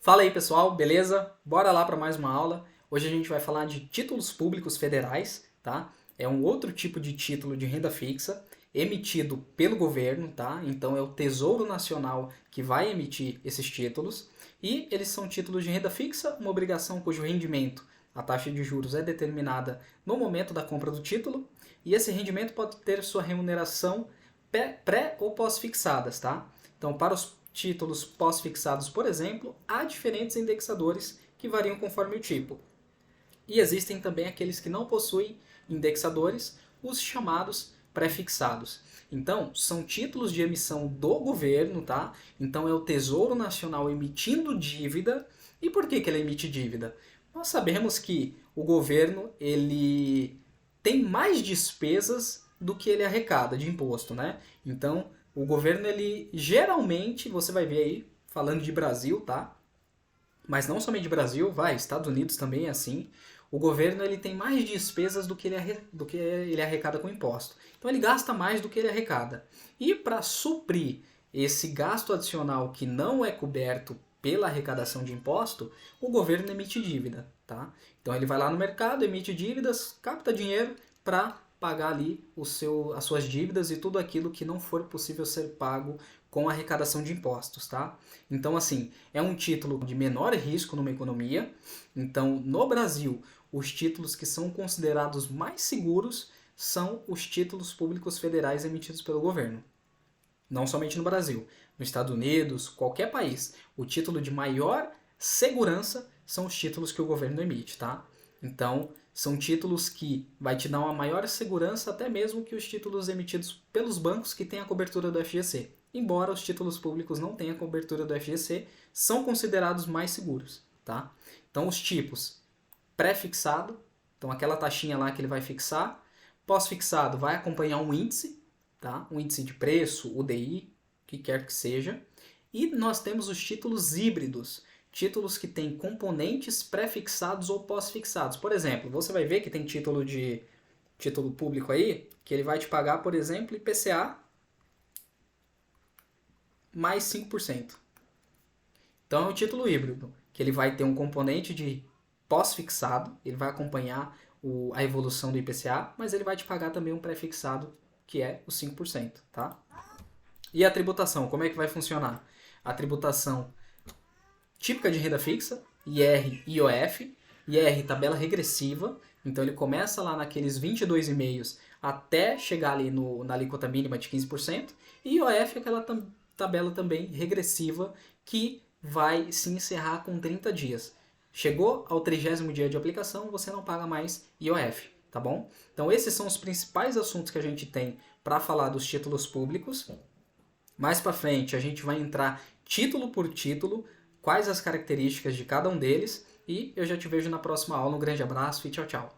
Fala aí pessoal, beleza? Bora lá para mais uma aula. Hoje a gente vai falar de títulos públicos federais, tá? É um outro tipo de título de renda fixa emitido pelo governo, tá? Então é o Tesouro Nacional que vai emitir esses títulos e eles são títulos de renda fixa, uma obrigação cujo rendimento, a taxa de juros é determinada no momento da compra do título e esse rendimento pode ter sua remuneração pré ou pós-fixadas, tá? Então, para os títulos pós-fixados, por exemplo, há diferentes indexadores que variam conforme o tipo. E existem também aqueles que não possuem indexadores, os chamados pré-fixados. Então, são títulos de emissão do governo, tá? Então é o Tesouro Nacional emitindo dívida. E por que ele emite dívida? Nós sabemos que o governo ele tem mais despesas do que ele arrecada de imposto, né? Então, o governo ele geralmente, você vai ver aí, falando de Brasil, tá? Mas não somente de Brasil, vai, Estados Unidos também é assim. O governo ele tem mais despesas do que ele arrecada com imposto. Então ele gasta mais do que ele arrecada. E para suprir esse gasto adicional que não é coberto pela arrecadação de imposto, o governo emite dívida, tá? Então ele vai lá no mercado, emite dívidas, capta dinheiro para pagar ali as suas dívidas e tudo aquilo que não for possível ser pago com a arrecadação de impostos, tá? Então, assim, é um título de menor risco numa economia. Então, no Brasil, os títulos que são considerados mais seguros são os títulos públicos federais emitidos pelo governo. Não somente no Brasil, nos Estados Unidos, qualquer país, o título de maior segurança são os títulos que o governo emite, tá? Então, são títulos que vai te dar uma maior segurança até mesmo que os títulos emitidos pelos bancos que têm a cobertura do FGC. Embora os títulos públicos não tenham a cobertura do FGC, são considerados mais seguros, tá? Então, os tipos: pré-fixado, então aquela taxinha lá que ele vai fixar. Pós-fixado vai acompanhar um índice, tá? Um índice de preço, UDI, o que quer que seja. E nós temos os títulos híbridos, títulos que têm componentes pré-fixados ou pós-fixados. Por exemplo, você vai ver que tem título público aí, que ele vai te pagar, por exemplo, IPCA mais 5%. Então é um título híbrido, que ele vai ter um componente de pós-fixado, ele vai acompanhar a evolução do IPCA, mas ele vai te pagar também um pré-fixado, que é os 5%, tá? E a tributação, como é que vai funcionar? A tributação típica de renda fixa, IR e IOF. IR, tabela regressiva, então ele começa lá naqueles 22,5% até chegar ali na alíquota mínima de 15%. E IOF é aquela tabela também regressiva que vai se encerrar com 30 dias. Chegou ao 30º dia de aplicação, você não paga mais IOF, tá bom? Então esses são os principais assuntos que a gente tem para falar dos títulos públicos. Mais para frente a gente vai entrar título por título, quais as características de cada um deles, e eu já te vejo na próxima aula. Um grande abraço e tchau, tchau.